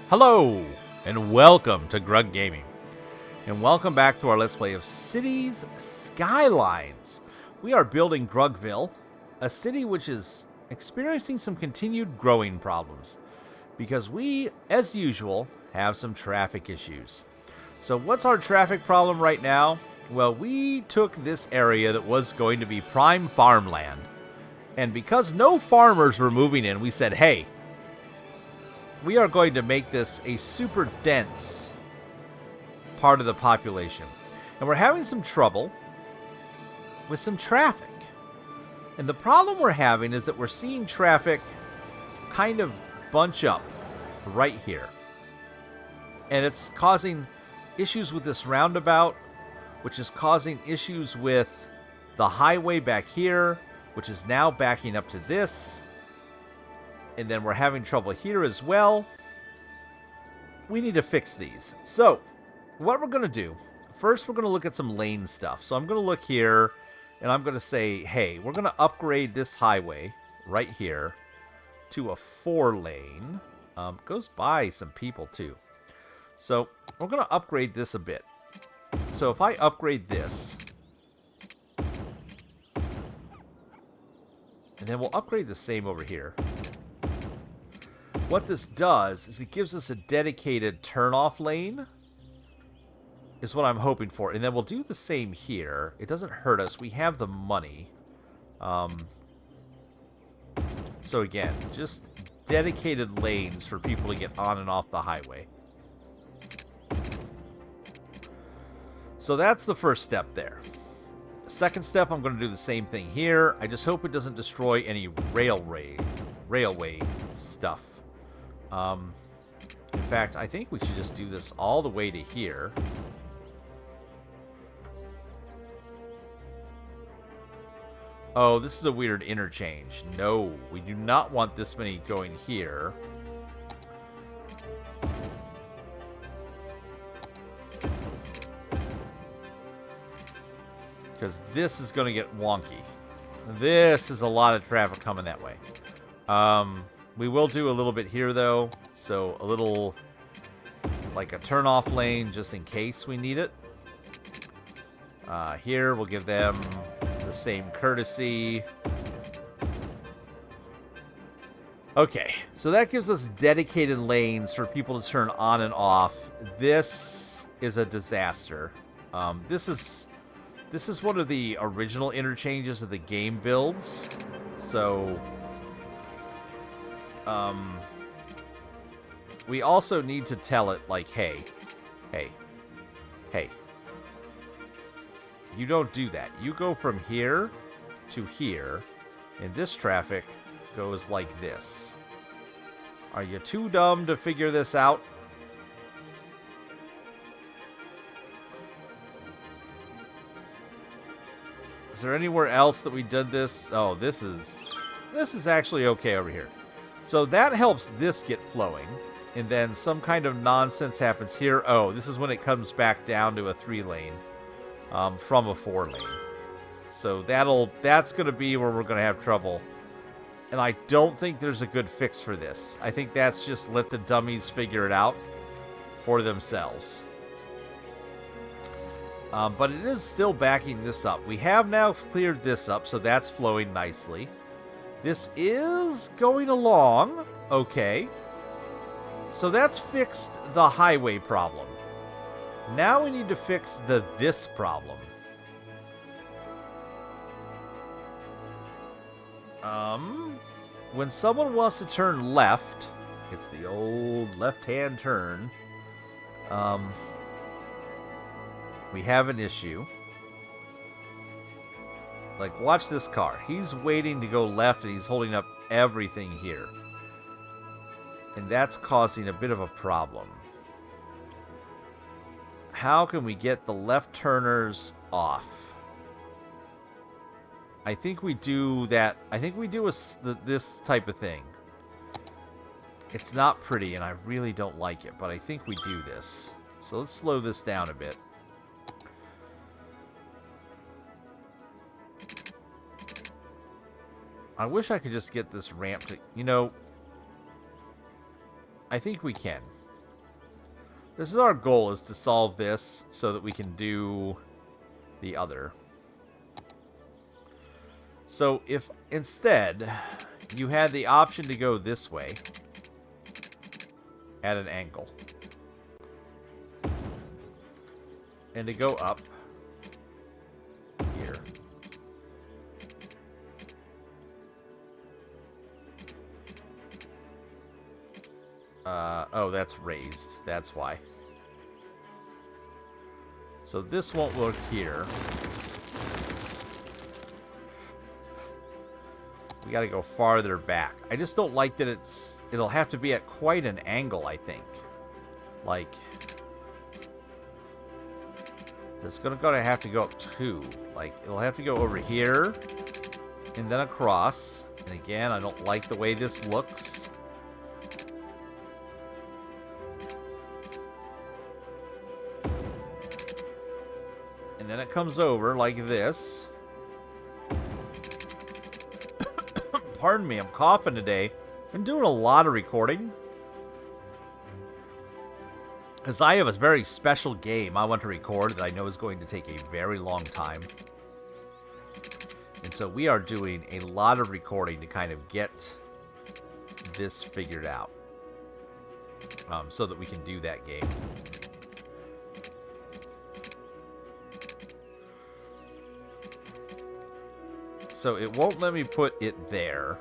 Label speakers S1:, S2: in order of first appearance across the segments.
S1: Hello, and welcome to Grug Gaming. And welcome back to our Let's Play of Cities Skylines. We are building Grugville, a city which is experiencing some continued growing problems. Because we, as usual, have some traffic issues. So what's our traffic problem right now? Well, we took this area that was going to be prime farmland. And because no farmers were moving in, we said, hey, we are going to make this a super dense part of the population. And we're having some trouble with some traffic. And the problem we're having is that we're seeing traffic kind of bunch up right here. And it's causing issues with this roundabout, which is causing issues with the highway back here, which is now backing up to this. And then we're having trouble here as well. We need to fix these. So, what we're going to do, first we're going to look at some lane stuff. So I'm going to look here, and I'm going to say, hey, we're going to upgrade this highway right here to a 4-lane. Goes by some people, too. So, we're going to upgrade this a bit. So, if I upgrade this, and then we'll upgrade the same over here. What this does is it gives us a dedicated turn-off lane, is what I'm hoping for. And then we'll do the same here. It doesn't hurt us. We have the money. So again, just dedicated lanes for people to get on and off the highway. So that's the first step there. Second step, I'm going to do the same thing here. I just hope it doesn't destroy any railway stuff. In fact, I think we should just do this all the way to here. Oh, this is a weird interchange. No, we do not want this many going here. Because this is going to get wonky. This is a lot of traffic coming that way. We will do a little bit here, though. So, a little, like a turn-off lane, just in case we need it. Here, we'll give them the same courtesy. Okay, so that gives us dedicated lanes for people to turn on and off. This is a disaster. This is one of the original interchanges of the game builds. So, we also need to tell it, like, hey, you don't do that. You go from here to here, and this traffic goes like this. Are you too dumb to figure this out? Is there anywhere else that we did this? Oh, this is actually okay over here. So that helps this get flowing. And then some kind of nonsense happens here. Oh, this is when it comes back down to a 3-lane from a 4-lane. So that's going to be where we're going to have trouble. And I don't think there's a good fix for this. I think that's just let the dummies figure it out for themselves. But it is still backing this up. We have now cleared this up, so that's flowing nicely. This is going along okay. So that's fixed the highway problem. Now we need to fix this problem. When someone wants to turn left, it's the old left-hand turn. We have an issue. Like, watch this car. He's waiting to go left, and he's holding up everything here. And that's causing a bit of a problem. How can we get the left turners off? I think we do that. I think we do this type of thing. It's not pretty, and I really don't like it, but I think we do this. So let's slow this down a bit. I wish I could just get this ramp to... You know, I think we can. This is our goal, is to solve this so that we can do the other. So if instead you had the option to go this way at an angle and to go up here. Oh, that's raised. That's why. So this won't work here. We gotta go farther back. I just don't like that it'll have to be at quite an angle, I think. Like, it's gonna have to go up 2. Like, it'll have to go over here, and then across. And again, I don't like the way this looks. And then it comes over like this. Pardon me, I'm coughing today. I'm doing a lot of recording. Because I have a very special game I want to record that I know is going to take a very long time. And so we are doing a lot of recording to kind of get this figured out. So that we can do that game. So it won't let me put it there.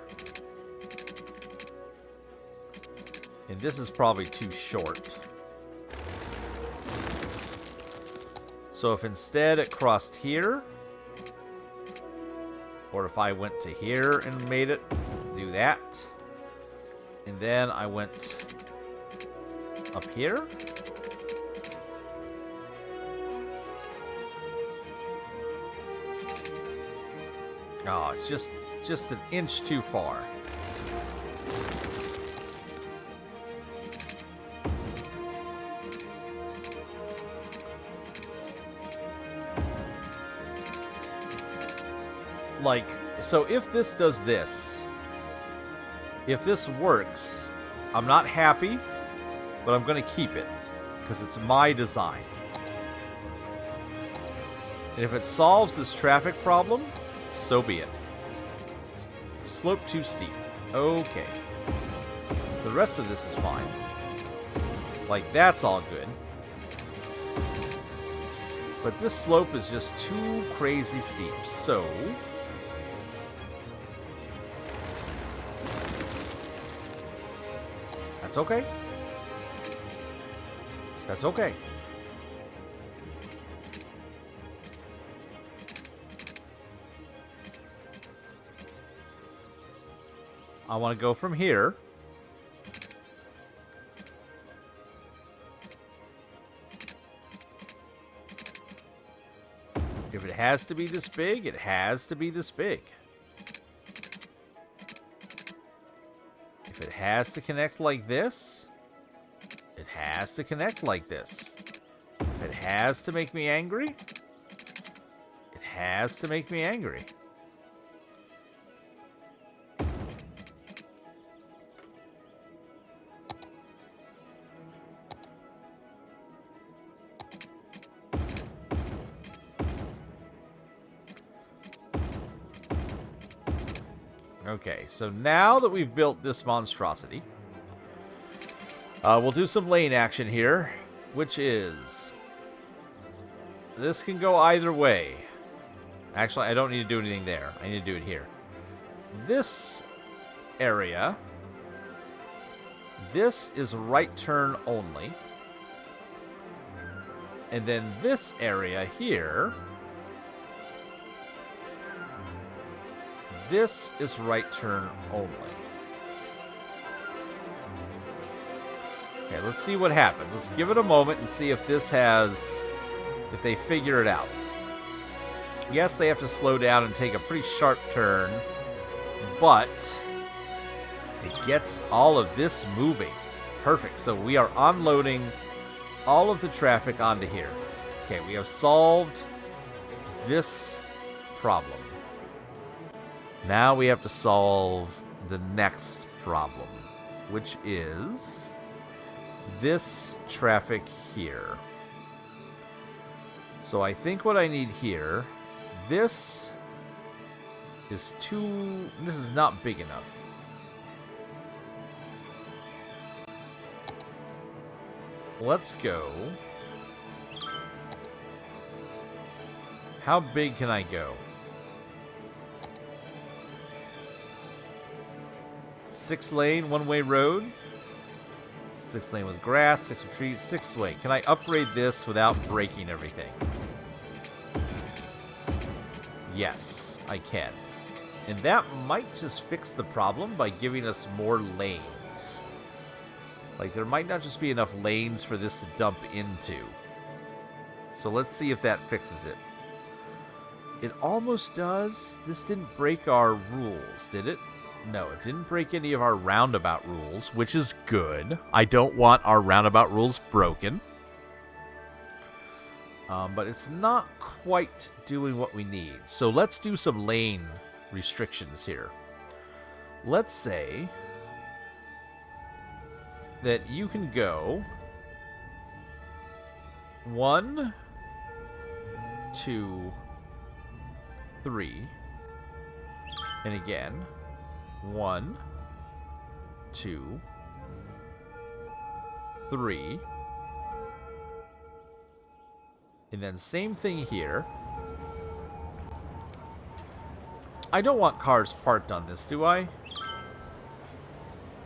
S1: And this is probably too short. So if instead it crossed here, or if I went to here and made it do that, and then I went up here. Oh, it's just an inch too far. Like, so if this does this, if this works, I'm not happy, but I'm going to keep it because it's my design. And if it solves this traffic problem, so be it. Slope too steep. Okay. The rest of this is fine. Like, that's all good. But this slope is just too crazy steep, so... That's okay. That's okay. I want to go from here. If it has to be this big, it has to be this big. If it has to connect like this, it has to connect like this. If it has to make me angry, it has to make me angry. Okay, so now that we've built this monstrosity, we'll do some lane action here, which is... This can go either way. Actually, I don't need to do anything there. I need to do it here. This area, this is right turn only. And then this area here... This is right turn only. Okay, let's see what happens. Let's give it a moment and see if this has... If they figure it out. Yes, they have to slow down and take a pretty sharp turn. But it gets all of this moving. Perfect. So we are unloading all of the traffic onto here. Okay, we have solved this problem. Now we have to solve the next problem, which is this traffic here. So I think what I need here, this is this is not big enough. Let's go. How big can I go? 6-lane, one-way road. 6-lane with grass, 6 with trees, 6-way. Can I upgrade this without breaking everything? Yes, I can. And that might just fix the problem by giving us more lanes. Like, there might not just be enough lanes for this to dump into. So let's see if that fixes it. It almost does. This didn't break our rules, did it? No, it didn't break any of our roundabout rules, which is good. I don't want our roundabout rules broken. But it's not quite doing what we need. So let's do some lane restrictions here. Let's say that you can go 1, 2, 3, and again 1, 2, 3, and then same thing here. I don't want cars parked on this, do I?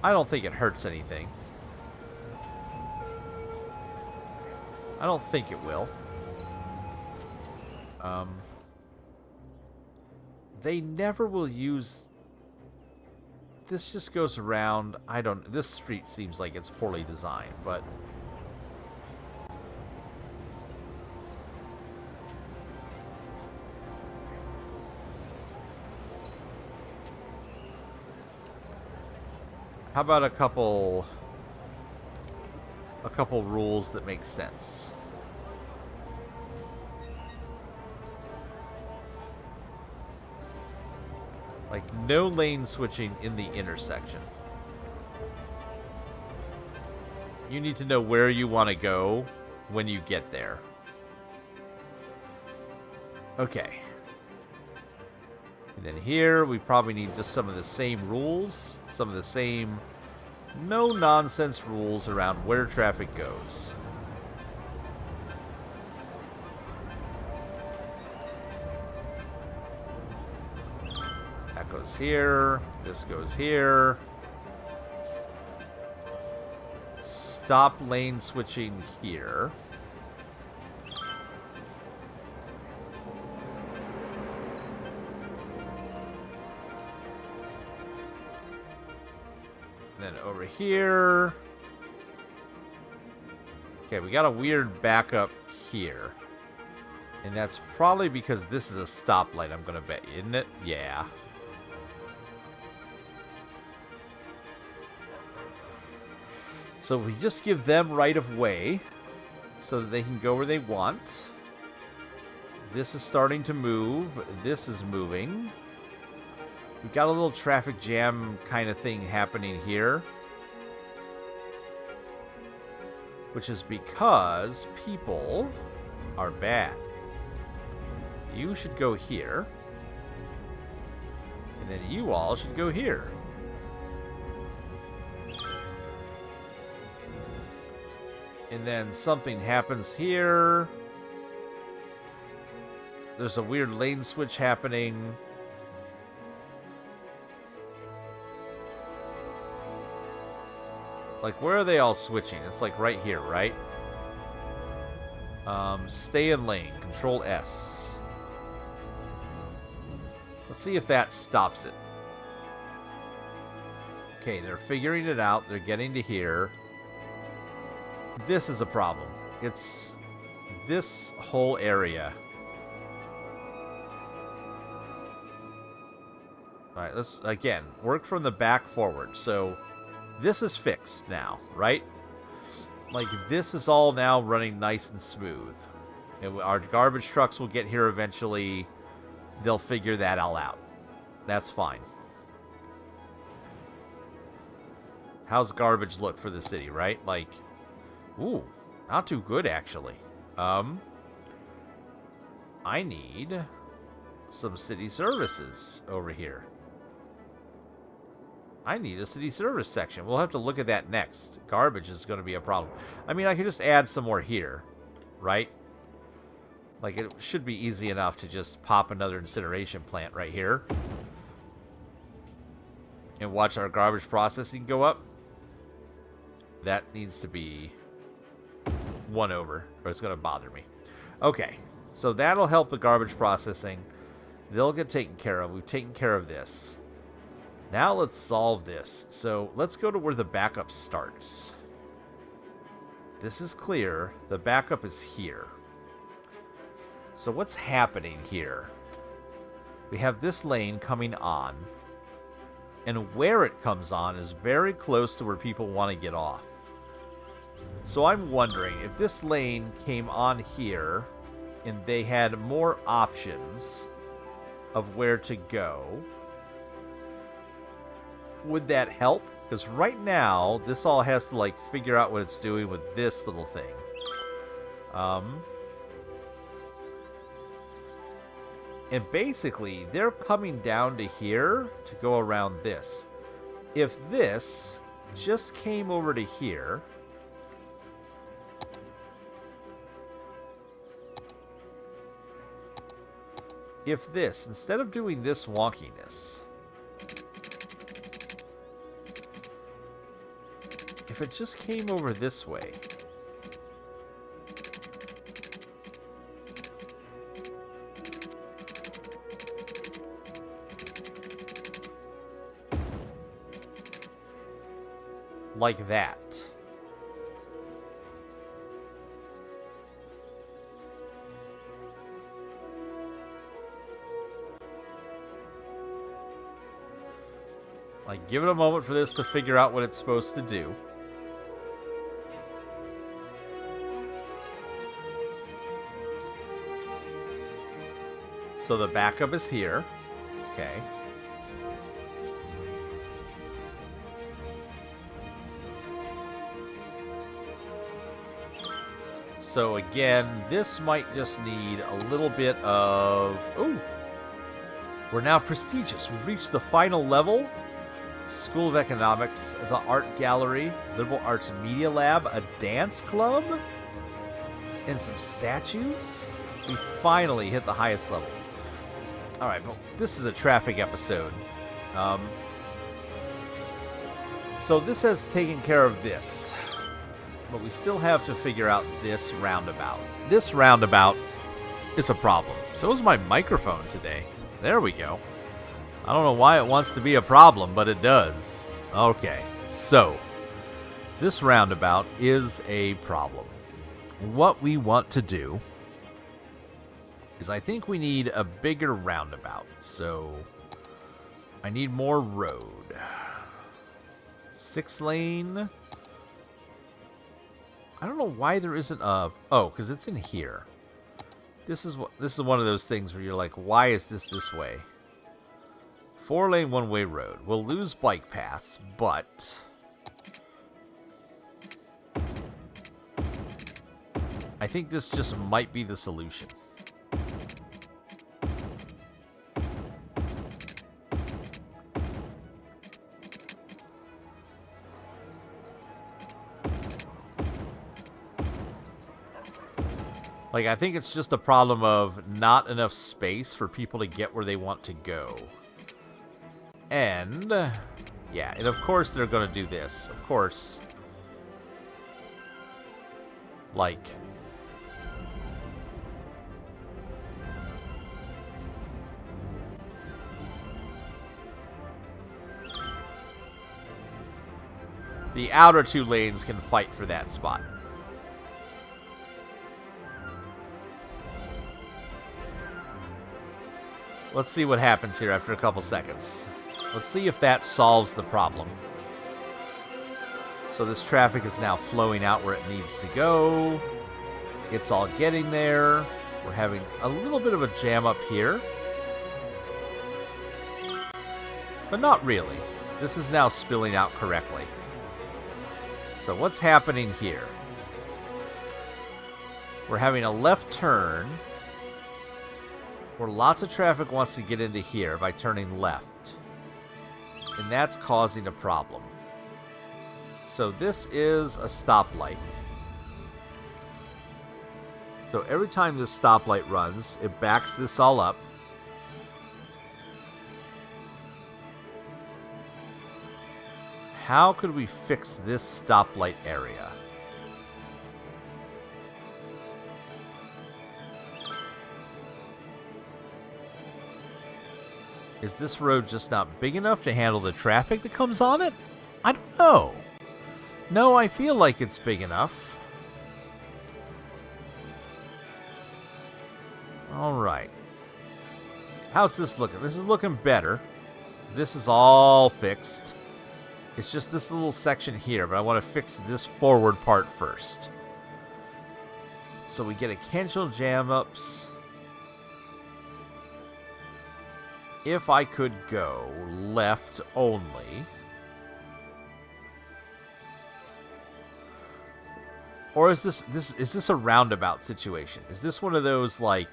S1: I don't think it hurts anything. I don't think it will. They never will use... This just goes around... This street seems like it's poorly designed, but... How about a couple rules that make sense? Like, no lane switching in the intersection. You need to know where you want to go when you get there. Okay. And then here, we probably need just some of the same rules. Some of the same no-nonsense rules around where traffic goes. That goes here. This goes here. Stop lane switching here. Then over here. Okay, we got a weird backup here. And that's probably because this is a stoplight, I'm gonna bet, isn't it? Yeah. So we just give them right of way so that they can go where they want. This is starting to move. This is moving. We've got a little traffic jam kind of thing happening here. Which is because people are bad. You should go here. And then you all should go here. And then something happens here. There's a weird lane switch happening. Like, where are they all switching? It's like right here, right? Stay in lane. Control S. Let's see if that stops it. Okay, they're figuring it out. They're getting to here. This is a problem. It's this whole area. Alright, let's, again, work from the back forward. So... this is fixed now, right? Like, this is all now running nice and smooth. And our garbage trucks will get here eventually. They'll figure that all out. That's fine. How's garbage look for the city, right? Like, Ooh, not too good, actually. I need some city services over here. I need a city service section. We'll have to look at that next. Garbage is going to be a problem. I mean, I could just add some more here, right? Like, it should be easy enough to just pop another incineration plant right here. And watch our garbage processing go up. That needs to be 1 over, or it's going to bother me. Okay, so that'll help the garbage processing. They'll get taken care of. We've taken care of this. Now let's solve this. So let's go to where the backup starts. This is clear. The backup is here. So what's happening here? We have this lane coming on. And where it comes on is very close to where people want to get off. So I'm wondering if this lane came on here and they had more options of where to go, would that help? Because right now, this all has to, like, figure out what it's doing with this little thing. And basically, they're coming down to here to go around this. If this just came over to here, if this, instead of doing this wonkiness, if it just came over this way, like that. Like, give it a moment for this to figure out what it's supposed to do. So the backup is here. Okay. So again, this might just need a little bit of... Ooh! We're now prestigious. We've reached the final level. School of Economics, the Art Gallery, Liberal Arts Media Lab, a dance club, and some statues. We finally hit the highest level. Alright, but this is a traffic episode. So this has taken care of this. But we still have to figure out this roundabout. This roundabout is a problem. So is my microphone today. There we go. I don't know why it wants to be a problem, but it does. Okay, so this roundabout is a problem. What we want to do is I think we need a bigger roundabout. So I need more road. 6 lane. I don't know why there isn't a... Oh, because it's in here. This is one of those things where you're like, why is this way? 4 lane, 1-way road. We'll lose bike paths, but... I think this just might be the solution. Like, I think it's just a problem of not enough space for people to get where they want to go. And, yeah, and of course they're going to do this. Of course. Like... The outer 2 lanes can fight for that spot. Let's see what happens here after a couple seconds. Let's see if that solves the problem. So this traffic is now flowing out where it needs to go. It's all getting there. We're having a little bit of a jam up here. But not really. This is now spilling out correctly. So what's happening here? We're having a left turn where lots of traffic wants to get into here by turning left. And that's causing a problem. So this is a stoplight. So every time this stoplight runs, it backs this all up. How could we fix this stoplight area? Is this road just not big enough to handle the traffic that comes on it? I don't know. No, I feel like it's big enough. Alright. How's this looking? This is looking better. This is all fixed. It's just this little section here, but I want to fix this forward part first. So we get occasional jam-ups. If I could go left only. Or is this a roundabout situation? Is this one of those like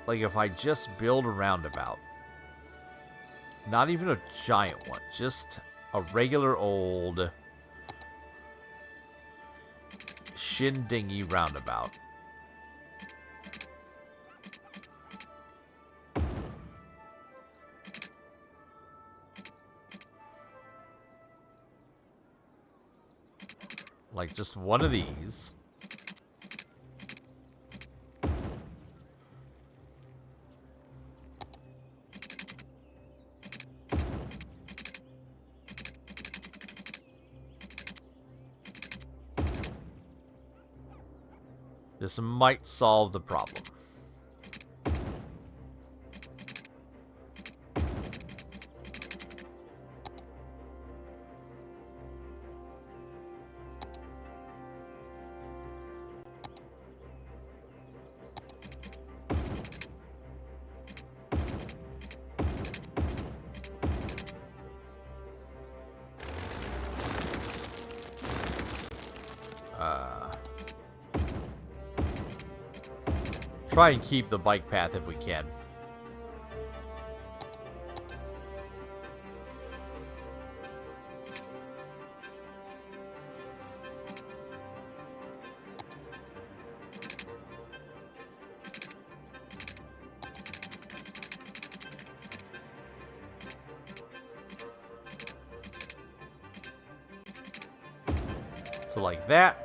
S1: if I just build a roundabout? Not even a giant one, just a regular old shin-dingy roundabout. Like just one of these. This might solve the problem. Try and keep the bike path if we can. So like that.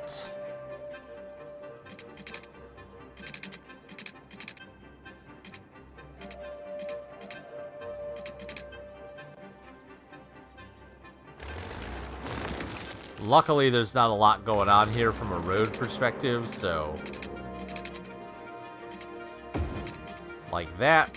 S1: Luckily, there's not a lot going on here from a road perspective, so like that.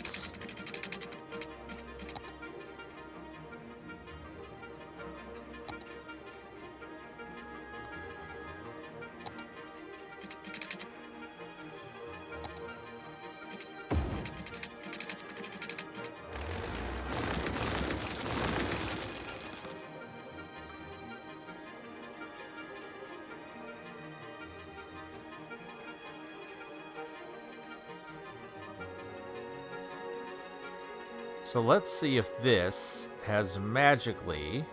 S1: So let's see if this has magically...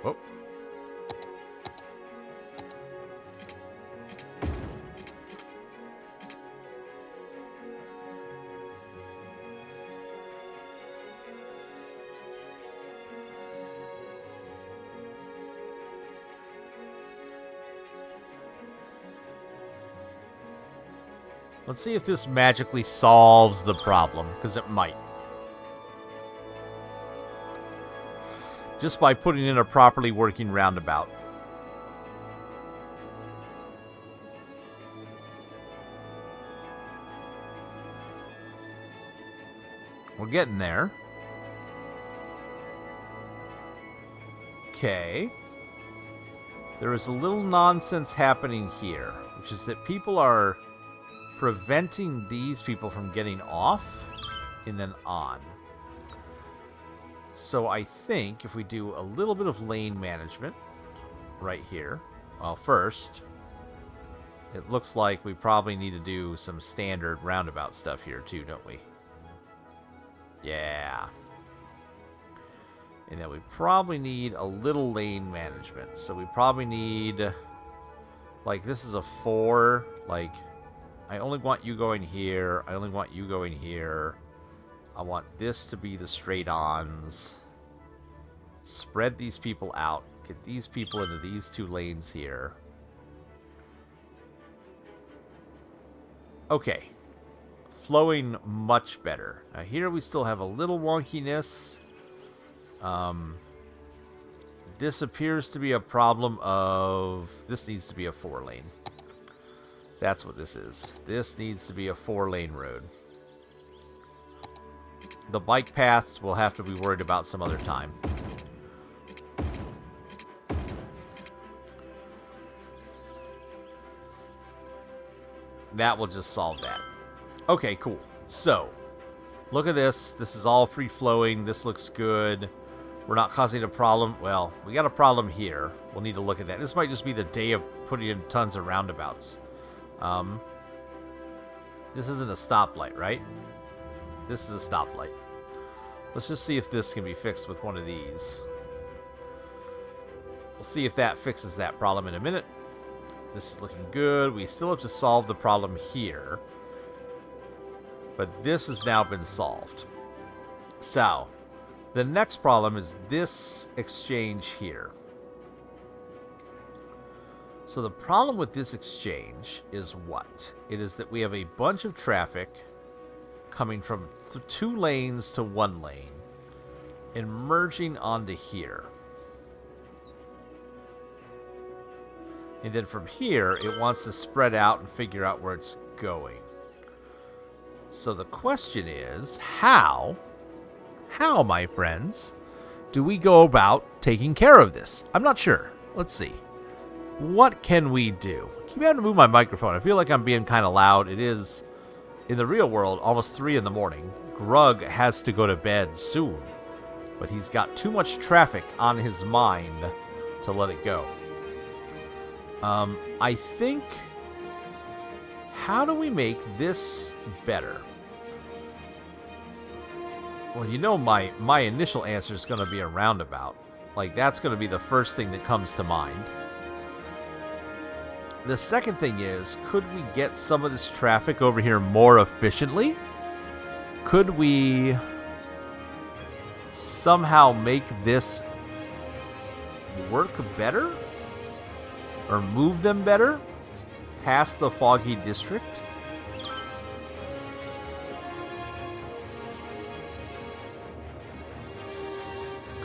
S1: Oh. Let's see if this magically solves the problem, because it might. Just by putting in a properly working roundabout. We're getting there. Okay. There is a little nonsense happening here, which is that people are preventing these people from getting off and then on. So I think if we do a little bit of lane management, right here. Well, first, it looks like we probably need to do some standard roundabout stuff here too, don't we? Yeah. And then we probably need a little lane management. So we probably need, like, this is a 4. Like, I only want you going here. I only want you going here. I want this to be the straight-ons. Spread these people out. Get these people into these 2 lanes here. Okay. Flowing much better. Now here we still have a little wonkiness. This appears to be a problem of... This needs to be a 4-lane. That's what this is. This needs to be a 4-lane road. The bike paths we'll have to be worried about some other time. That will just solve that. Okay, cool. So, look at this. This is all free-flowing. This looks good. We're not causing a problem. Well, we got a problem here. We'll need to look at that. This might just be the day of putting in tons of roundabouts. This isn't a stoplight, right? This is a stoplight. Let's just see if this can be fixed with one of these. We'll see if that fixes that problem in a minute. This is looking good. We still have to solve the problem here. But this has now been solved. So, the next problem is this exchange here. So the problem with this exchange is what? It is that we have a bunch of traffic coming from 2 lanes to 1 lane and merging onto here. And then from here, it wants to spread out and figure out where it's going. So the question is, how, my friends, do we go about taking care of this? I'm not sure. Let's see. What can we do? I keep having to move my microphone. I feel like I'm being kind of loud. It is, in the real world, almost 3 in the morning. Grug has to go to bed soon, but he's got too much traffic on his mind to let it go. I think, how do we make this better? Well, you know my initial answer is going to be a roundabout. Like, that's going to be the first thing that comes to mind. The second thing is, could we get some of this traffic over here more efficiently? Could we somehow make this work better? Or move them better past the foggy district?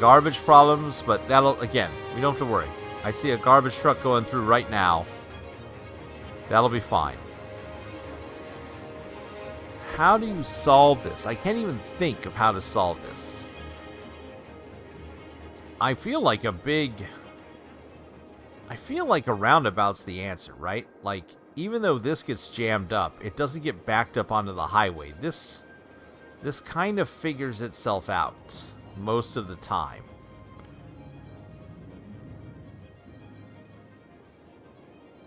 S1: Garbage problems, but that'll, again, we don't have to worry. I see a garbage truck going through right now. That'll be fine. How do you solve this? I can't even think of how to solve this. I feel like a roundabout's the answer, right? Like, even though this gets jammed up, it doesn't get backed up onto the highway. This kind of figures itself out most of the time.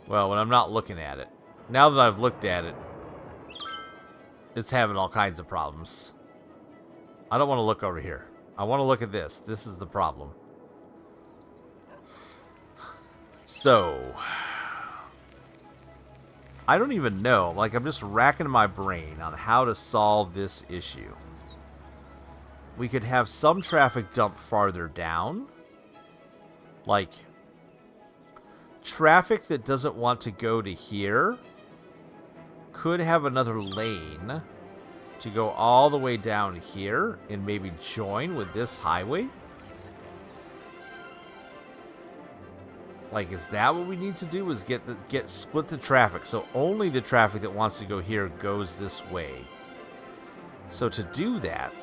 S1: Well, when I'm not looking at it. Now that I've looked at it, it's having all kinds of problems. I don't want to look over here. I want to look at this. This is the problem. So, I don't even know. Like, I'm just racking my brain on how to solve this issue. We could have some traffic dump farther down. Like, traffic that doesn't want to go to here could have another lane to go all the way down here and maybe join with this highway. Like, is that what we need to do? Is split the traffic, so only the traffic that wants to go here goes this way. So to do that,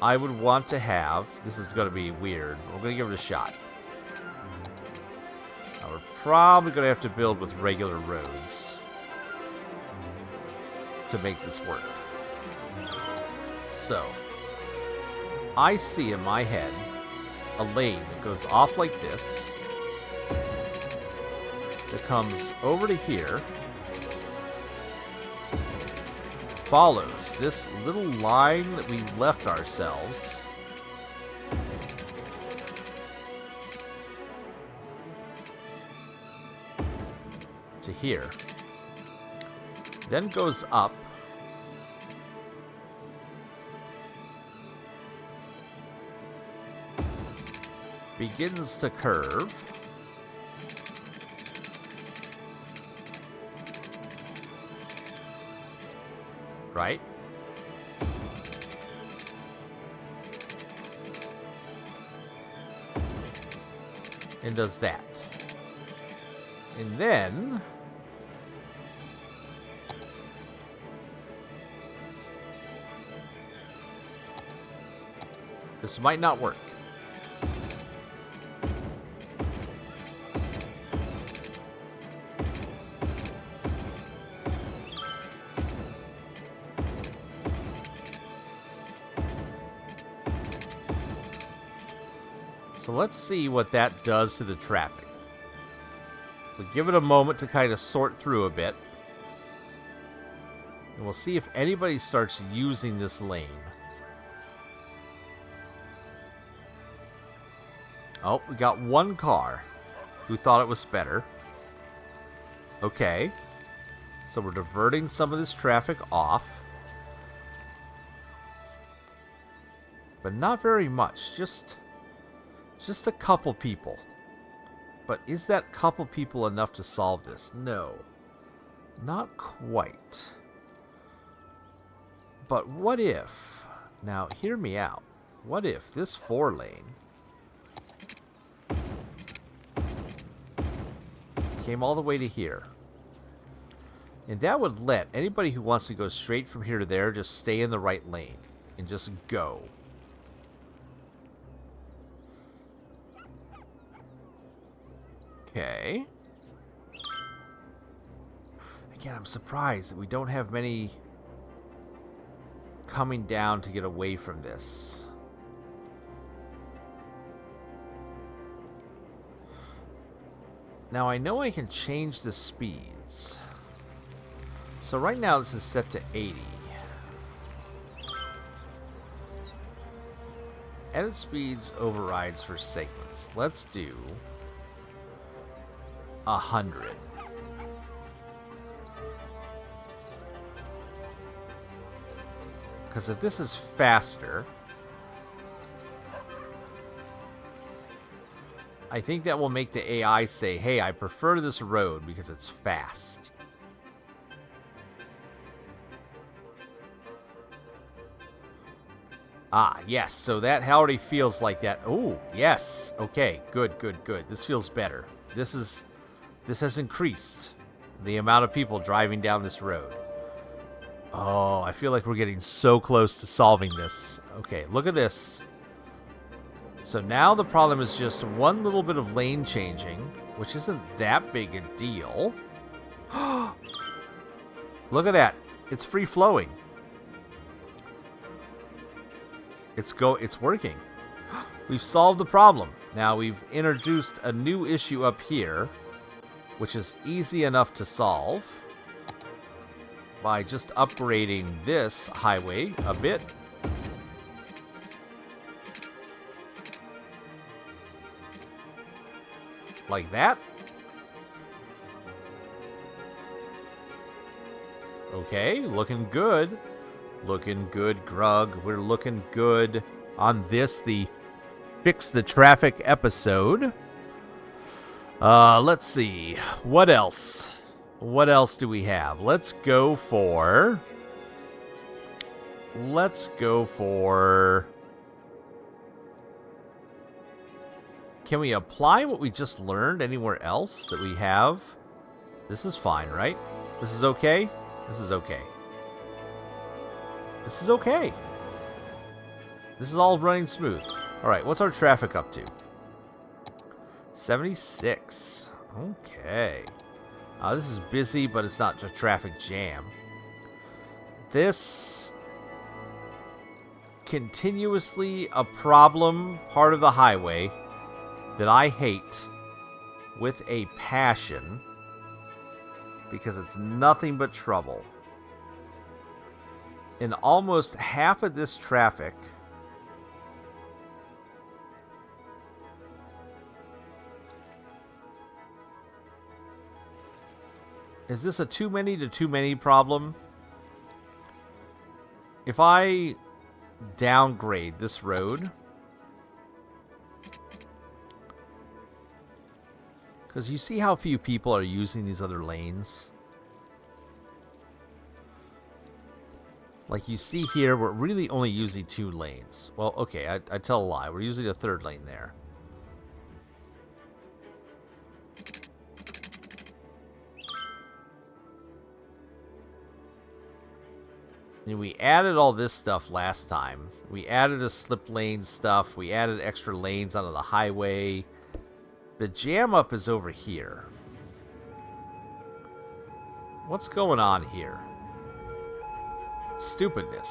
S1: I would want to have... This is going to be weird. We're going to give it a shot. Now, we're probably going to have to build with regular roads to make this work. So, I see in my head a lane that goes off like this, that comes over to here, follows this little line that we left ourselves, to here, then goes up, begins to curve, right? And does that. And then this might not work. So let's see what that does to the traffic. We'll give it a moment to kind of sort through a bit. And we'll see if anybody starts using this lane. Oh, we got one car who thought it was better. Okay. So we're diverting some of this traffic off. But not very much. Just a couple people. But is that couple people enough to solve this? No. Not quite. But what if... Now, hear me out. What if this 4-lane came all the way to here? And that would let anybody who wants to go straight from here to there just stay in the right lane and just go. Okay. Again, I'm surprised that we don't have many coming down to get away from this. Now, I know I can change the speeds. So right now this is set to 80. Edit speeds overrides for segments. Let's do 100. Because if this is faster, I think that will make the AI say, hey, I prefer this road because it's fast. Ah, yes, so that already feels like that. Oh, yes. Okay, good, good, good. This feels better. This has increased the amount of people driving down this road. Oh, I feel like we're getting so close to solving this. Okay, look at this. So now the problem is just one little bit of lane changing, which isn't that big a deal. Look at that. It's free flowing. It's working. We've solved the problem. Now we've introduced a new issue up here, which is easy enough to solve by just upgrading this highway a bit. Like that. Okay, looking good. Looking good, Grug. We're looking good on this, the Fix the Traffic episode. Let's see. What else? What else do we have? Let's go for... Can we apply what we just learned anywhere else that we have? This is fine, right? This is okay? This is okay. This is okay. This is all running smooth. Alright, what's our traffic up to? 76. Okay. This is busy, but it's not a traffic jam. This continuously a problem part of the highway that I hate with a passion because it's nothing but trouble. And almost half of this traffic is this a too many to too many problem? If I downgrade this road, because you see how few people are using these other lanes? Like you see here, we're really only using 2 lanes. Well, okay, I tell a lie. We're using a 3rd lane there. And we added all this stuff last time. We added the slip lane stuff. We added extra lanes onto the highway. The jam up is over here. What's going on here? Stupidness.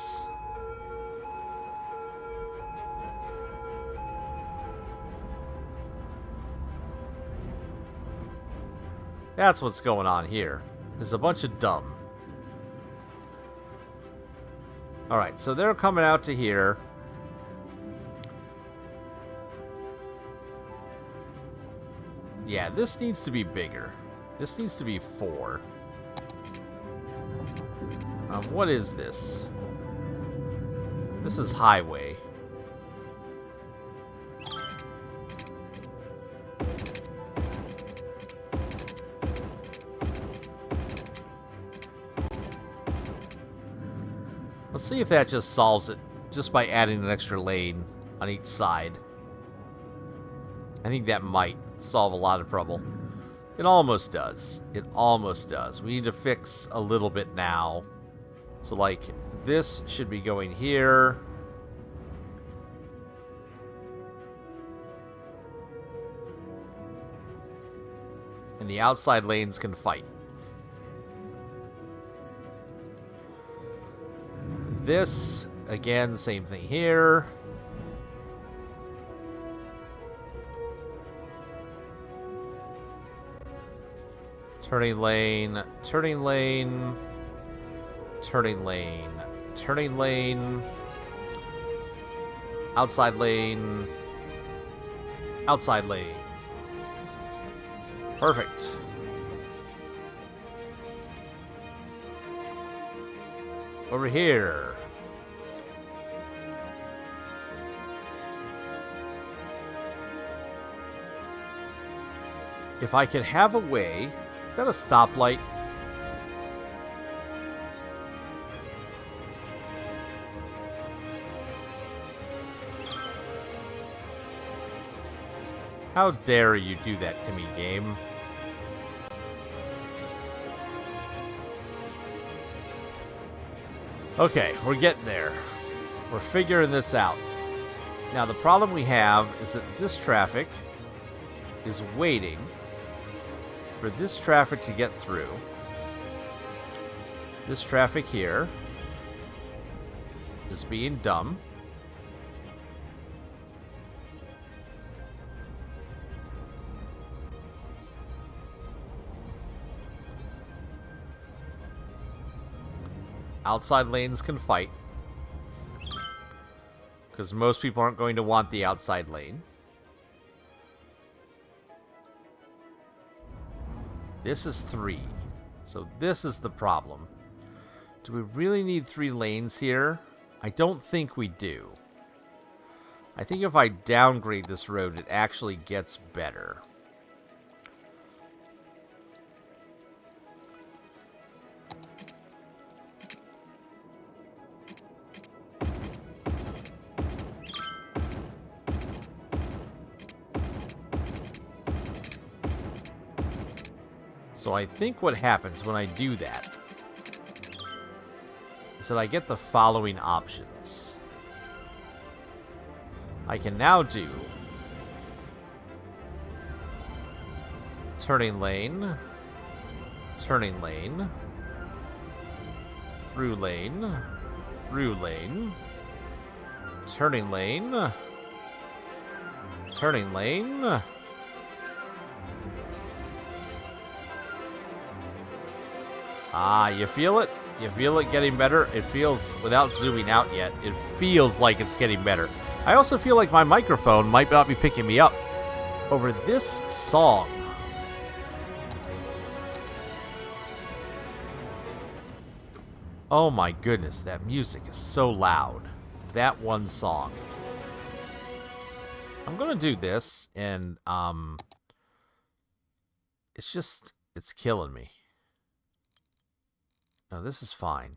S1: That's what's going on here. There's a bunch of dumb. Alright, so they're coming out to here. Yeah, this needs to be bigger. This needs to be 4. What is this? This is highway. Let's see if that just solves it, just by adding an extra lane on each side. I think that might solve a lot of trouble. It almost does. It almost does. We need to fix a little bit now. So, like, this should be going here. And the outside lanes can fight. This, again, same thing here. Turning lane, turning lane, turning lane, turning lane, outside lane, outside lane. Perfect. Over here. If I could have a way... Is that a stoplight? How dare you do that to me, game? Okay, we're getting there. We're figuring this out. Now, the problem we have is that this traffic is waiting for this traffic to get through. This traffic here is being dumb. Outside lanes can fight, because most people aren't going to want the outside lane. This is 3. So this is the problem. Do we really need 3 lanes here? I don't think we do. I think if I downgrade this road, it actually gets better. So I think what happens when I do that is that I get the following options. I can now do turning lane, through lane, through lane, Turning lane. Turning lane. Ah, you feel it? You feel it getting better? It feels, without zooming out yet, it feels like it's getting better. I also feel like my microphone might not be picking me up over this song. Oh my goodness, that music is so loud. That one song. I'm gonna do this, and it's killing me. No, this is fine.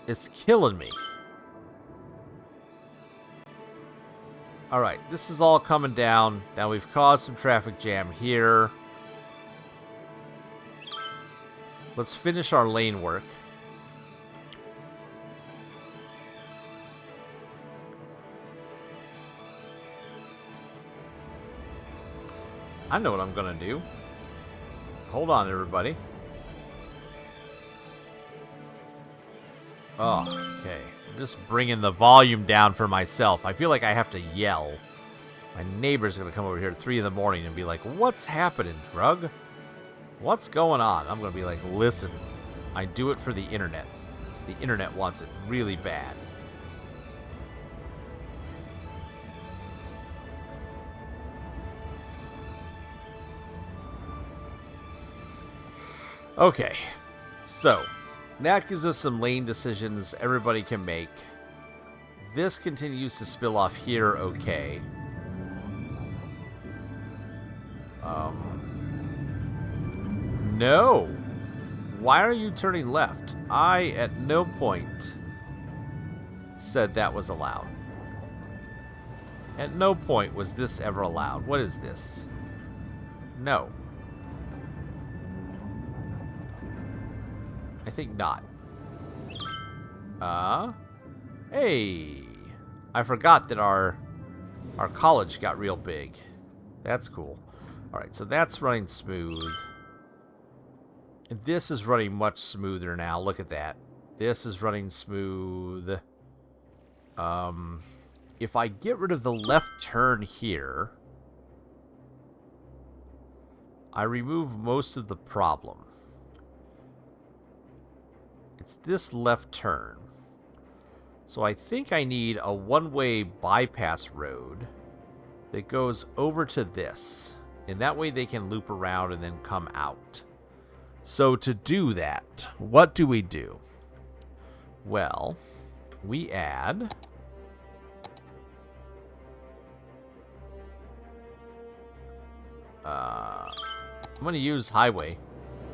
S1: It's killing me. Alright, this is all coming down. Now we've caused some traffic jam here. Let's finish our lane work. I know what I'm gonna do. Hold on, everybody. Oh, okay. I'm just bringing the volume down for myself. I feel like I have to yell. My neighbor's gonna come over here at 3 in the morning and be like, "What's happening, Grug? What's going on?" I'm gonna be like, "Listen, I do it for the internet. The internet wants it really bad." Okay, so that gives us some lane decisions everybody can make. This continues to spill off here, okay. No! Why are you turning left? I, at no point, said that was allowed. At no point was this ever allowed. What is this? No. I think not. Hey! I forgot that our college got real big. That's cool. Alright, so that's running smooth. And this is running much smoother now. Look at that. This is running smooth. If I get rid of the left turn here, I remove most of the problem. It's this left turn. So I think I need a one-way bypass road that goes over to this. And that way they can loop around and then come out. So to do that, what do we do? Well, we add... I'm going to use highway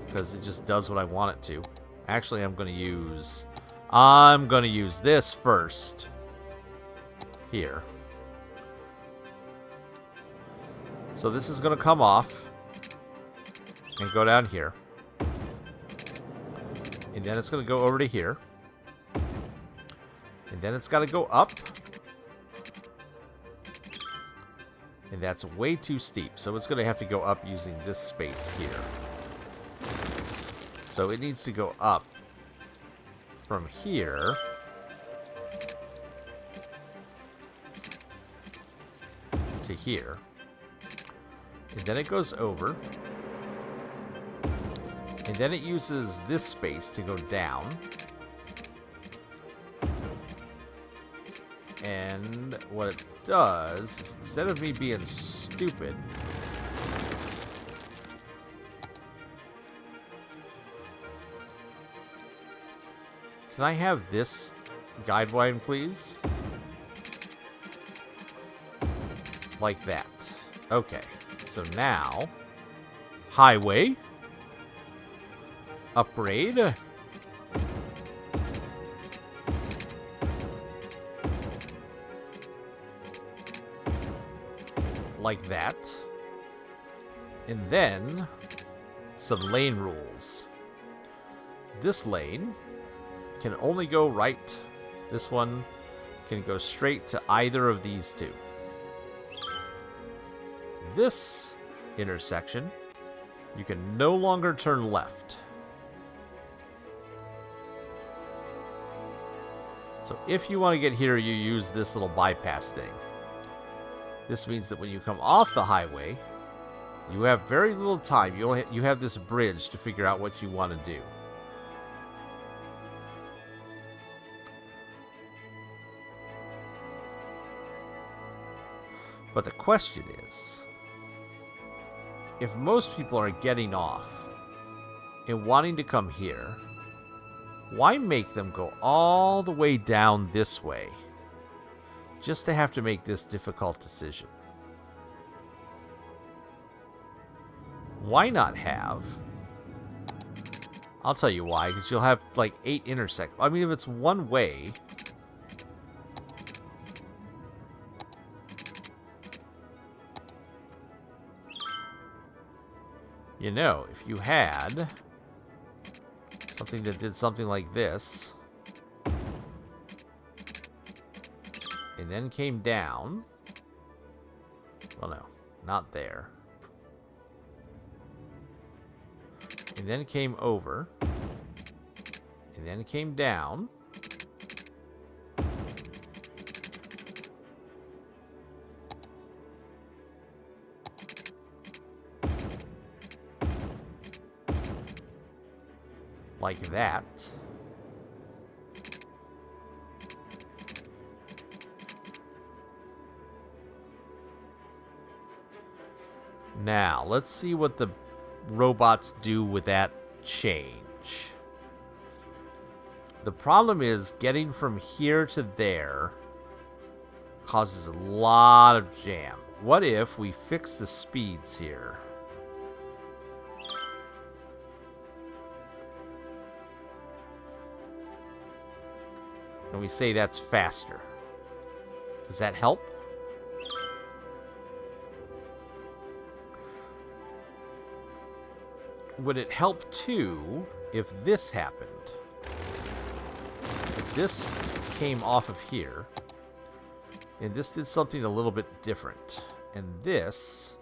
S1: because it just does what I want it to. Actually, I'm going to use this first. Here. So this is going to come off and go down here. And then it's going to go over to here. And then it's got to go up. And that's way too steep. So it's going to have to go up using this space here. So it needs to go up from here to here. And then it goes over. And then it uses this space to go down. And what it does is, instead of me being stupid, can I have this guide line, please? Like that. Okay. So now, highway, upgrade, like that, and then some lane rules. This lane can only go right. This one can go straight to either of these two. This intersection You can no longer turn left. So if you want to get here, you use this little bypass thing. This means that when you come off the highway, you have very little time. You have this bridge to figure out what you want to do. But the question is, if most people are getting off and wanting to come here, why make them go all the way down this way just to have to make this difficult decision? Why not have... I'll tell you why, because you'll have like 8 intersections. I mean, if it's one way... You know, if you had something that did something like this, and then came down, well, no, not there, and then came over, and then came down, like that. Now, let's see what the robots do with that change. The problem is getting from here to there causes a lot of jam. What if we fix the speeds here? And we say that's faster. Does that help? Would it help too if this happened? If this came off of here, and this did something a little bit different, and this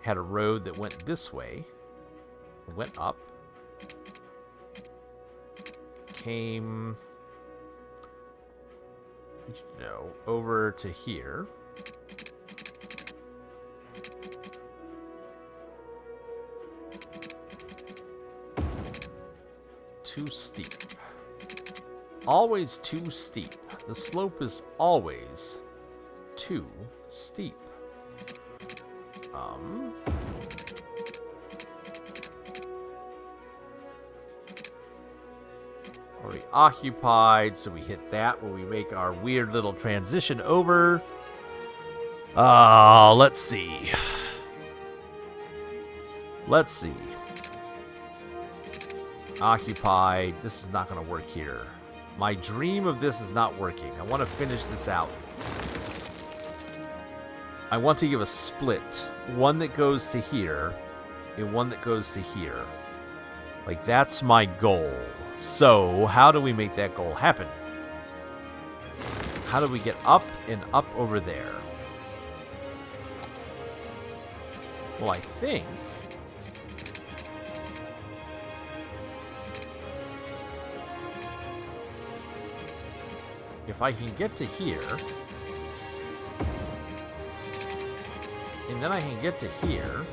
S1: had a road that went this way, went up, came... no, over to here. Too steep. Always too steep. The slope is always too steep. Already occupied, so we hit that when we make our weird little transition over. Let's see. Let's see. Occupied. This is not going to work here. My dream of this is not working. I want to finish this out. I want to give a split. One that goes to here, and one that goes to here. Like, that's my goal. So, how do we make that goal happen? How do we get up and up over there? Well, I think... if I can get to here... and then I can get to here...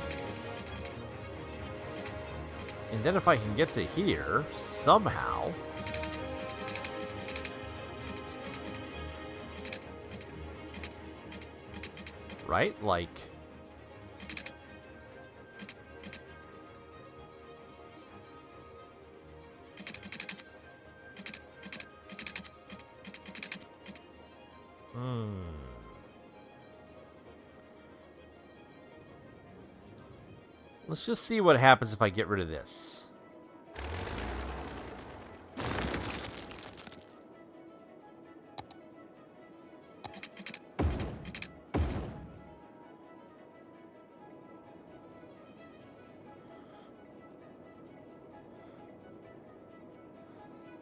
S1: and then if I can get to here, somehow... right? Like... Let's just see what happens if I get rid of this.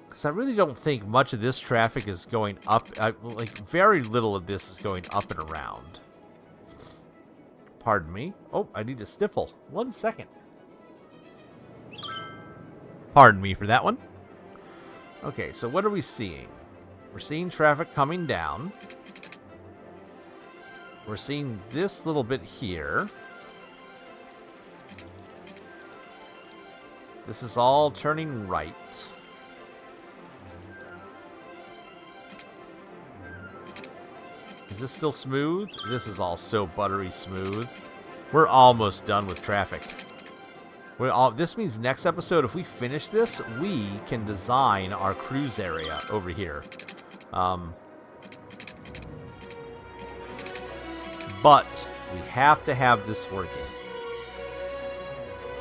S1: Because I really don't think much of this traffic is going up. Like, very little of this is going up and around. Pardon me. Oh, I need to sniffle. 1 second. Pardon me for that one. Okay, so what are we seeing? We're seeing traffic coming down. We're seeing this little bit here. This is all turning right. Is this still smooth? This is all so buttery smooth. We're almost done with traffic. This means next episode, if we finish this, we can design our cruise area over here. But we have to have this working.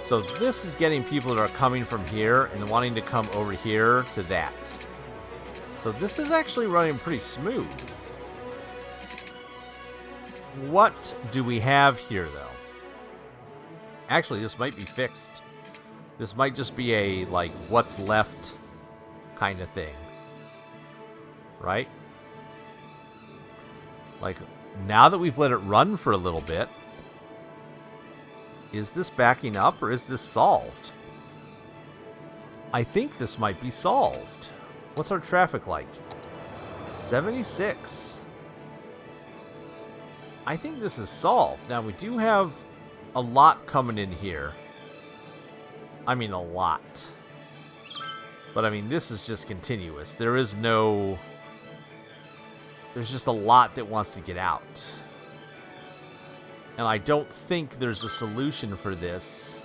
S1: So this is getting people that are coming from here and wanting to come over here to that. So this is actually running pretty smooth. What do we have here, though? Actually, this might be fixed. This might just be a, like, what's left kind of thing. Right? Like, now that we've let it run for a little bit, is this backing up or is this solved? I think this might be solved. What's our traffic like? 76. I think this is solved. Now, we do have a lot coming in here. I mean, a lot. But, I mean, this is just continuous. There is no... There's just a lot that wants to get out. And I don't think there's a solution for this.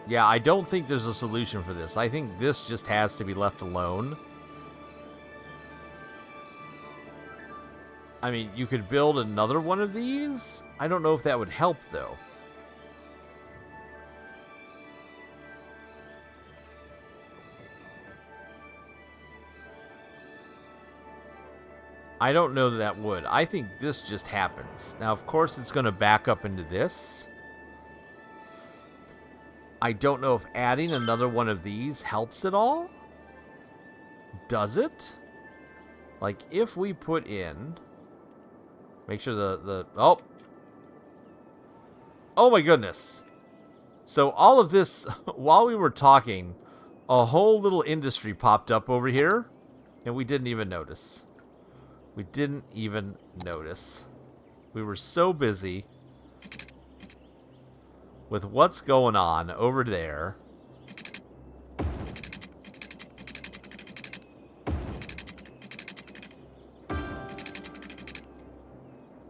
S1: Yeah, I don't think there's a solution for this. I think this just has to be left alone. I mean, you could build another one of these. I don't know if that would help, though. I don't know that would. I think this just happens. Now, of course, it's going to back up into this. I don't know if adding another one of these helps at all. Does it? Like, if we put in... Make sure oh! Oh my goodness! So all of this, while we were talking, a whole little industry popped up over here, and we didn't even notice. We didn't even notice. We were so busy with what's going on over there.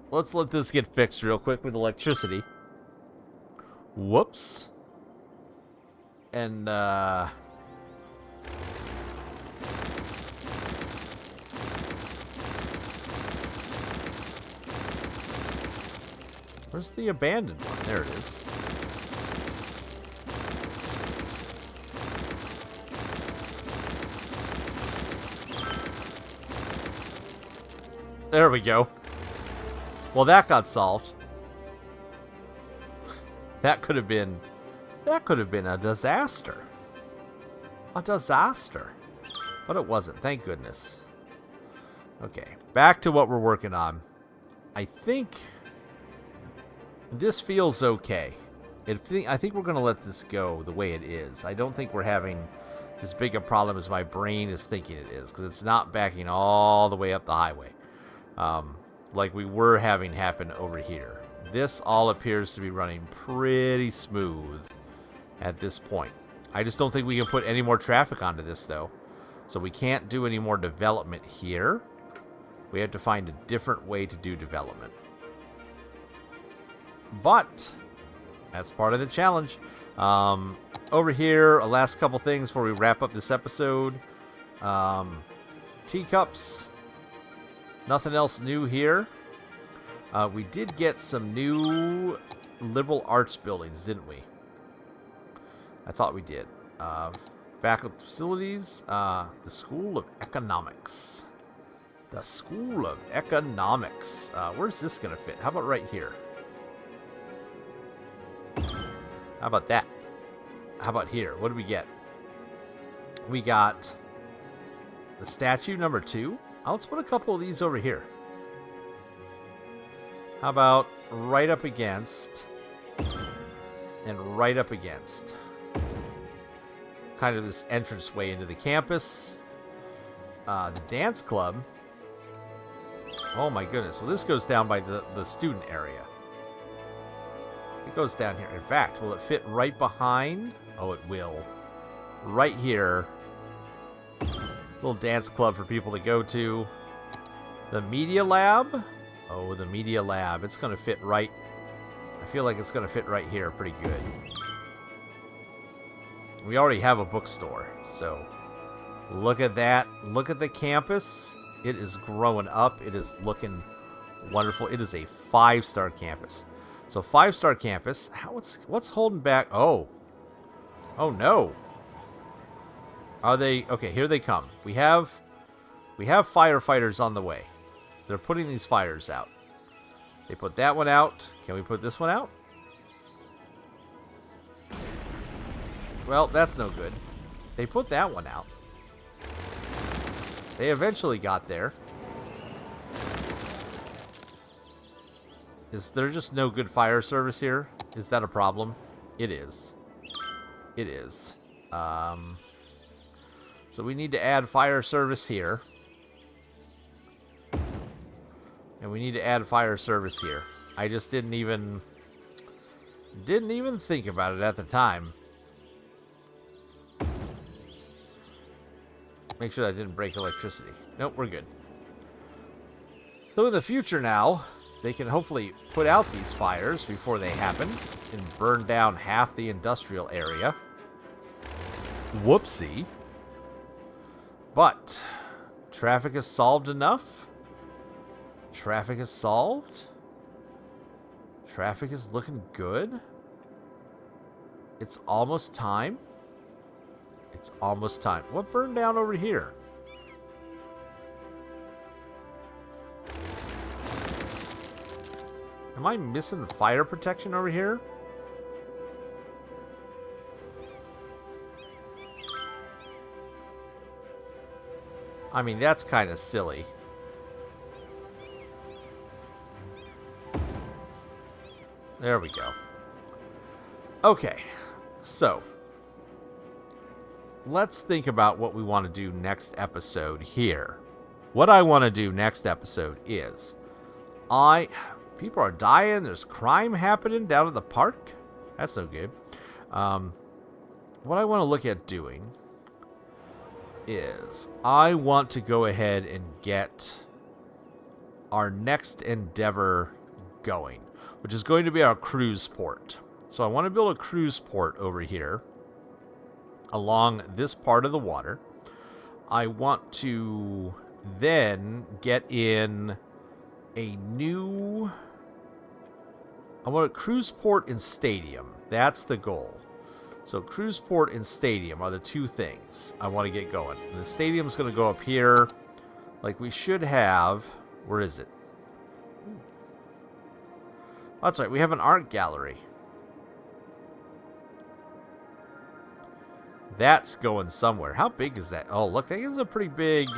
S1: Let's let this get fixed real quick with electricity. Whoops. And, where's the abandoned one? There it is. There we go. Well, that got solved. That could have been a disaster. A disaster. But it wasn't, thank goodness. Okay, back to what we're working on. I think this feels okay. I think we're going to let this go the way it is. I don't think we're having as big a problem as my brain is thinking it is, because it's not backing all the way up the highway. Like we were having happen over here. This all appears to be running pretty smooth at this point. I just don't think we can put any more traffic onto this, though. So we can't do any more development here. We have to find a different way to do development. But that's part of the challenge. Over here, last couple things before we wrap up this episode. Teacups. Nothing else new here. We did get some new liberal arts buildings, didn't we? I thought we did. Faculty facilities. The School of Economics. The School of Economics. Where's this going to fit? How about right here? How about that? How about here? What do we get? We got the statue number 2. Let's put a couple of these over here. How about right up against and right up against? Kind of this entranceway into the campus. The dance club. Oh my goodness. Well, this goes down by the student area. It goes down here. In fact, will it fit right behind? Oh, it will. Right here. Little dance club for people to go to. The media lab. Oh, the media lab. It's going to fit right. I feel like it's going to fit right here pretty good. We already have a bookstore, so look at that. Look at the campus. It is growing up. It is looking wonderful. It is a 5-star campus. So 5-star campus. What's holding back? Oh no. Are they okay? Here they come. We have firefighters on the way. They're putting these fires out. They put that one out. Can we put this one out? Well, that's no good. They put that one out. They eventually got there. Is there just no good fire service here? Is that a problem? It is. It is. So we need to add fire service here. And we need to add fire service here. I just didn't even think about it at the time. Make sure that didn't break electricity. Nope, we're good. So in the future now, they can hopefully put out these fires before they happen and burn down half the industrial area. Whoopsie. But traffic is solved enough. Traffic is solved. Traffic is looking good. It's almost time. It's almost time. What burned down over here? Am I missing fire protection over here? I mean, that's kind of silly. There we go. Okay, so let's think about what we want to do next episode here. What I want to do next episode is people are dying, there's crime happening down at the park. That's no good. What I want to look at doing is I want to go ahead and get our next endeavor going, which is going to be our cruise port. So I want to build a cruise port over here along this part of the water. I want to then get in I want a cruise port and stadium. That's the goal. So cruise port and stadium are the two things I want to get going. And the stadium's going to go up here like we should have. Where is it? That's right. We have an art gallery. That's going somewhere. How big is that? Oh, look, that is a pretty big...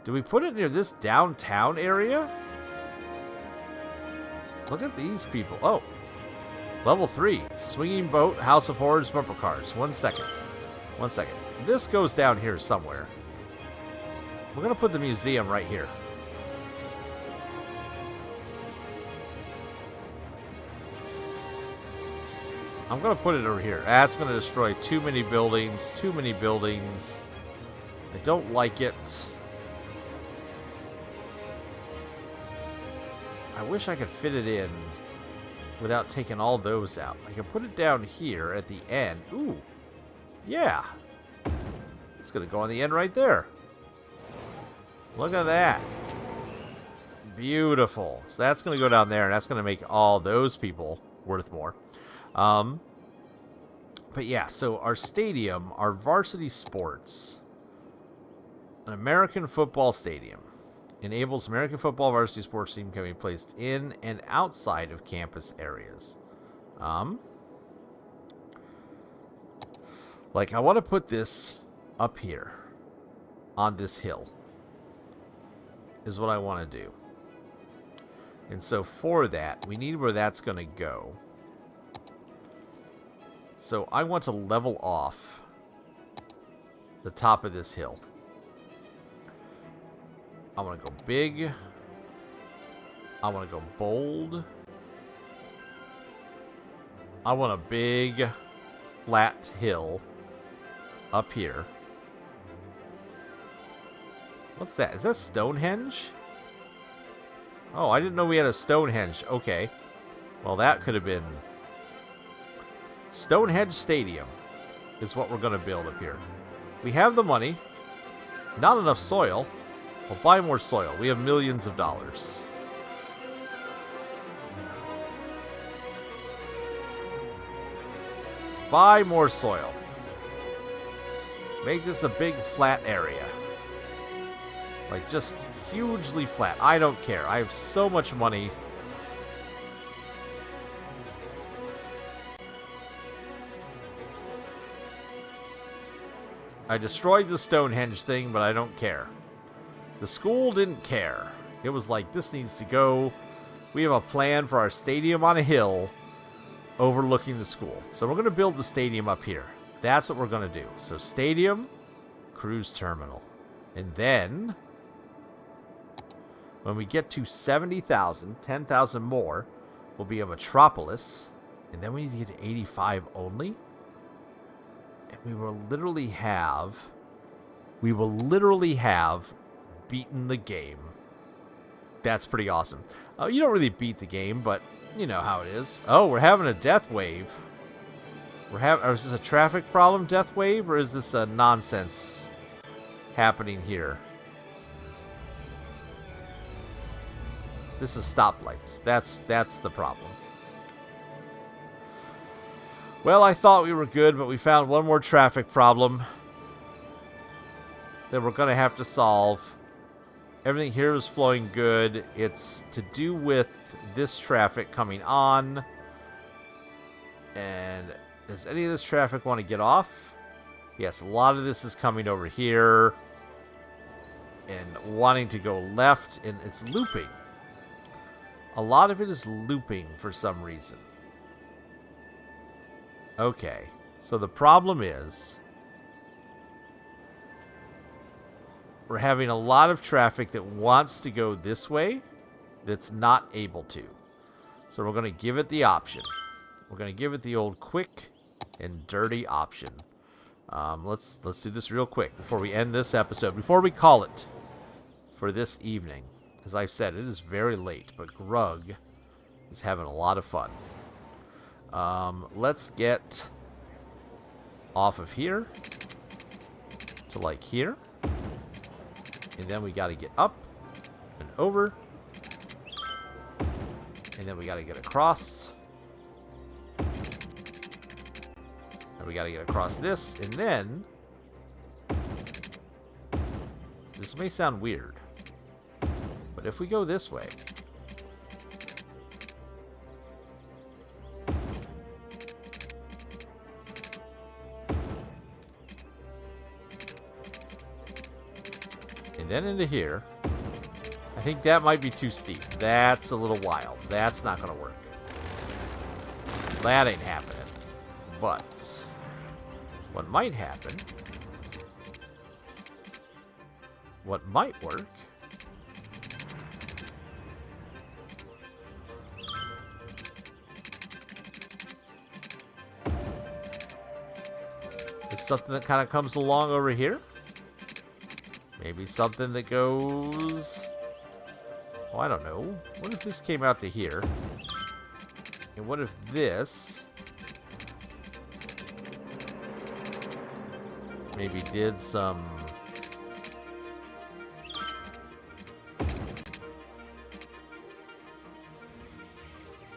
S1: Do we put it near this downtown area? Look at these people. Oh, level 3. Swinging boat, House of Horrors, bumper cars. 1 second. 1 second. This goes down here somewhere. We're going to put the museum right here. I'm going to put it over here. That's going to destroy too many buildings. Too many buildings. I don't like it. I wish I could fit it in without taking all those out. I can put it down here at the end. Ooh. Yeah. It's going to go on the end right there. Look at that. Beautiful. So that's going to go down there, and that's going to make all those people worth more. But yeah, so our stadium, our varsity sports, an American football stadium, enables American football varsity sports team can be placed in and outside of campus areas. Like I want to put this up here on this hill is what I want to do. And so for that, we need where that's going to go. So I want to level off the top of this hill. I want to go big. I want to go bold. I want a big flat hill up here. What's that? Is that Stonehenge? Oh, I didn't know we had a Stonehenge. Okay. Well, that could have been... Stonehenge Stadium is what we're going to build up here. We have the money. Not enough soil. We'll buy more soil. We have millions of dollars. Buy more soil. Make this a big flat area. Like, just hugely flat. I don't care. I have so much money. I destroyed the Stonehenge thing, but I don't care. The school didn't care. It was like, this needs to go. We have a plan for our stadium on a hill overlooking the school. So we're going to build the stadium up here. That's what we're going to do. So stadium, cruise terminal. And then, when we get to 70,000, 10,000 more, will be a metropolis. And then we need to get to 85 only. And we will literally have beaten the game. That's pretty awesome. You don't really beat the game, but you know how it is. Oh, we're having a death wave. Is this a traffic problem, death wave, or is this a nonsense happening here? This is stoplights. That's the problem. Well, I thought we were good, but we found one more traffic problem that we're going to have to solve. Everything here is flowing good. It's to do with this traffic coming on. And does any of this traffic want to get off? Yes, a lot of this is coming over here and wanting to go left, and it's looping. A lot of it is looping for some reason. Okay, so the problem is we're having a lot of traffic that wants to go this way that's not able to. So we're going to give it the option. We're going to give it the old quick and dirty option. Let's do this real quick before we end this episode, before we call it for this evening. As I've said, it is very late, but Grug is having a lot of fun. Let's get off of here to like here. And then we got to get up and over. And then we got to get across. And we got to get across this. And then, this may sound weird, but if we go this way, and then into here, I think that might be too steep. That's a little wild. That's not going to work. That ain't happening. But what might happen, what might work, is something that kind of comes along over here. Maybe something that goes... Oh, I don't know. What if this came out to here? And what if this maybe did some...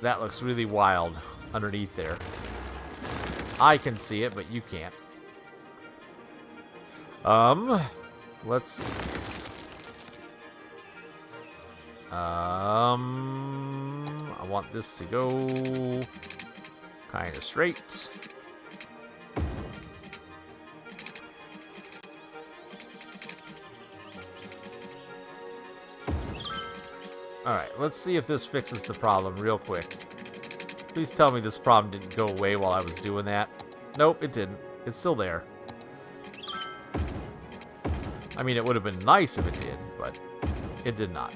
S1: That looks really wild underneath there. I can see it, but you can't. Let's see. I want this to go kind of straight. Alright, let's see if this fixes the problem real quick. Please tell me this problem didn't go away while I was doing that. Nope, it didn't. It's still there. I mean, it would have been nice if it did, but it did not.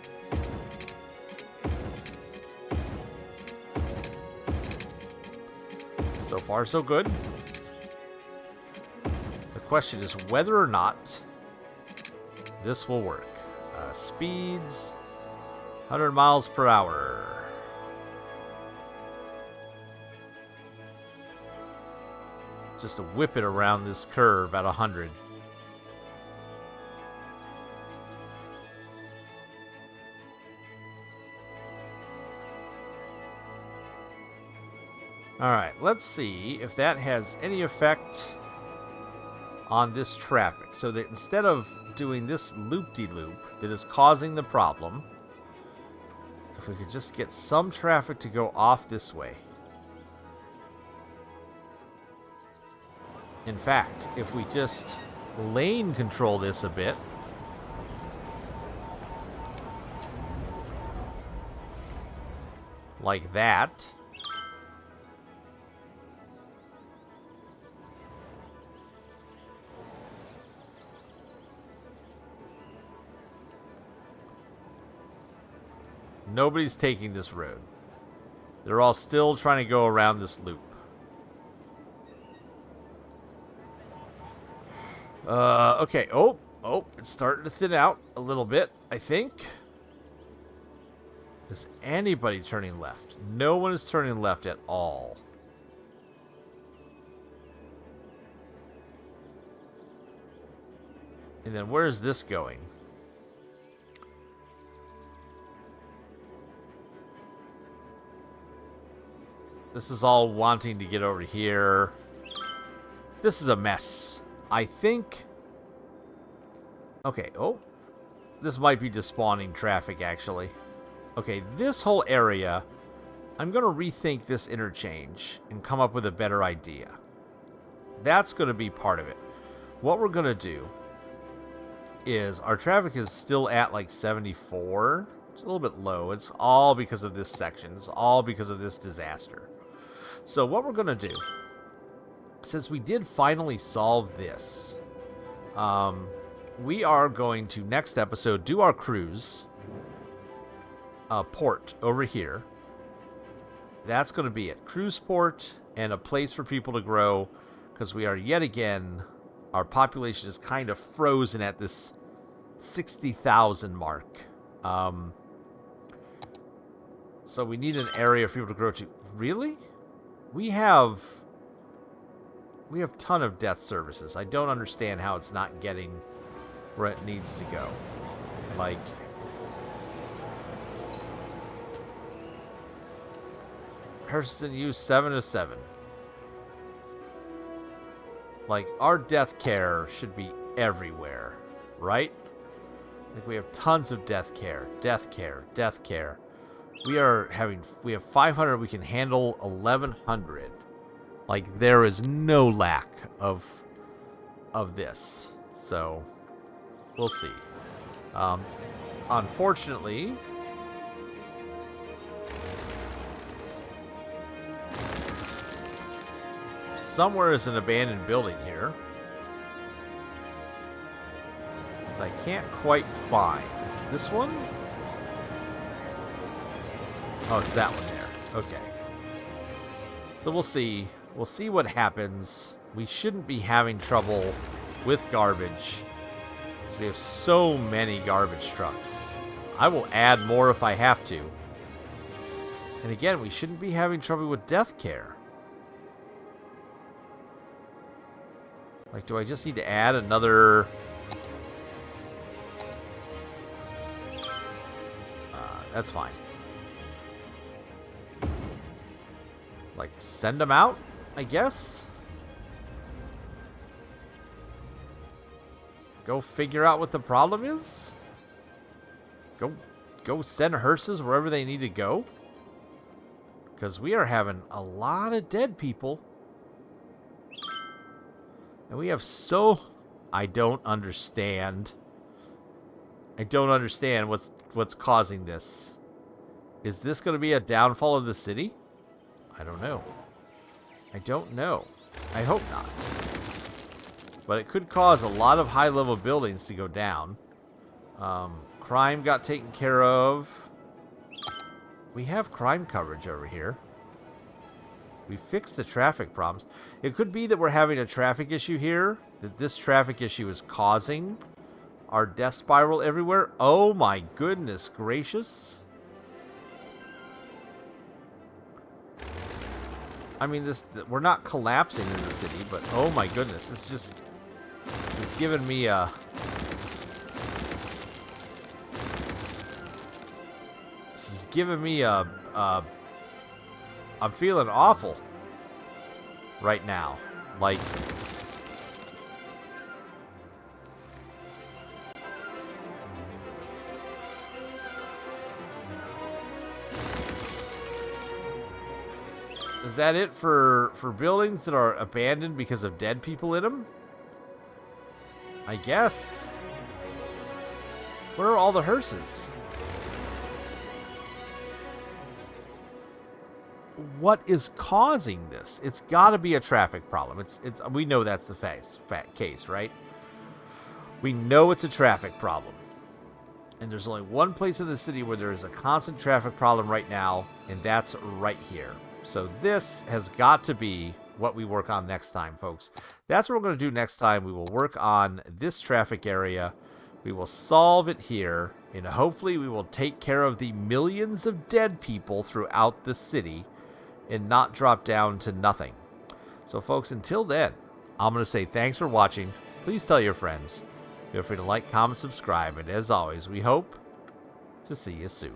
S1: So far, so good. The question is whether or not this will work. Speeds, 100 miles per hour. Just to whip it around this curve at 100. Alright, let's see if that has any effect on this traffic. So that instead of doing this loop-de-loop that is causing the problem, if we could just get some traffic to go off this way. In fact, if we just lane control this a bit, like that, nobody's taking this road. They're all still trying to go around this loop. Okay. Oh, it's starting to thin out a little bit, I think. Is anybody turning left? No one is turning left at all. And then where is this going? This is all wanting to get over here. This is a mess. I think... Okay, this might be despawning traffic, actually. Okay, this whole area, I'm going to rethink this interchange and come up with a better idea. That's going to be part of it. What we're going to do is, our traffic is still at like 74. It's a little bit low. It's all because of this section. It's all because of this disaster. So what we're going to do, since we did finally solve this, we are going to, next episode, do our cruise port over here. That's going to be it. Cruise port and a place for people to grow, because we are yet again, our population is kind of frozen at this 60,000 mark. So we need an area for people to grow to. Really? We have a ton of death services. I don't understand how it's not getting where it needs to go. Like, Hurston used 7 of 7. Like, our death care should be everywhere, right? Like, we have tons of death care, death care, death care. We have 500, we can handle 1,100. Like, there is no lack of this. So, we'll see. Unfortunately, somewhere is an abandoned building here. I can't quite find. Is it this one? Oh, it's that one there. Okay. So we'll see. We'll see what happens. We shouldn't be having trouble with garbage. So we have so many garbage trucks. I will add more if I have to. And again, we shouldn't be having trouble with death care. Like, do I just need to add another... that's fine. Like, send them out, I guess? Go figure out what the problem is? Go send hearses wherever they need to go? Because we are having a lot of dead people. And we have so... I don't understand. I don't understand what's causing this. Is this going to be a downfall of the city? I don't know. I don't know. I hope not. But it could cause a lot of high-level buildings to go down. Crime got taken care of. We have crime coverage over here. We fixed the traffic problems. It could be that we're having a traffic issue here. That this traffic issue is causing our death spiral everywhere. Oh my goodness gracious. I mean, we're not collapsing in the city, but oh my goodness, it's giving me a... This is giving me a I'm feeling awful right now. Like, is that it for buildings that are abandoned because of dead people in them? I guess. Where are all the hearses? What is causing this? It's got to be a traffic problem. We know that's the case, right? We know it's a traffic problem. And there's only one place in the city where there is a constant traffic problem right now, and that's right here. So this has got to be what we work on next time, folks. That's what we're going to do next time. We will work on this traffic area. We will solve it here, and hopefully we will take care of the millions of dead people throughout the city and not drop down to nothing. So, folks, until then, I'm going to say thanks for watching. Please tell your friends. Feel free to like, comment, subscribe, and as always, we hope to see you soon.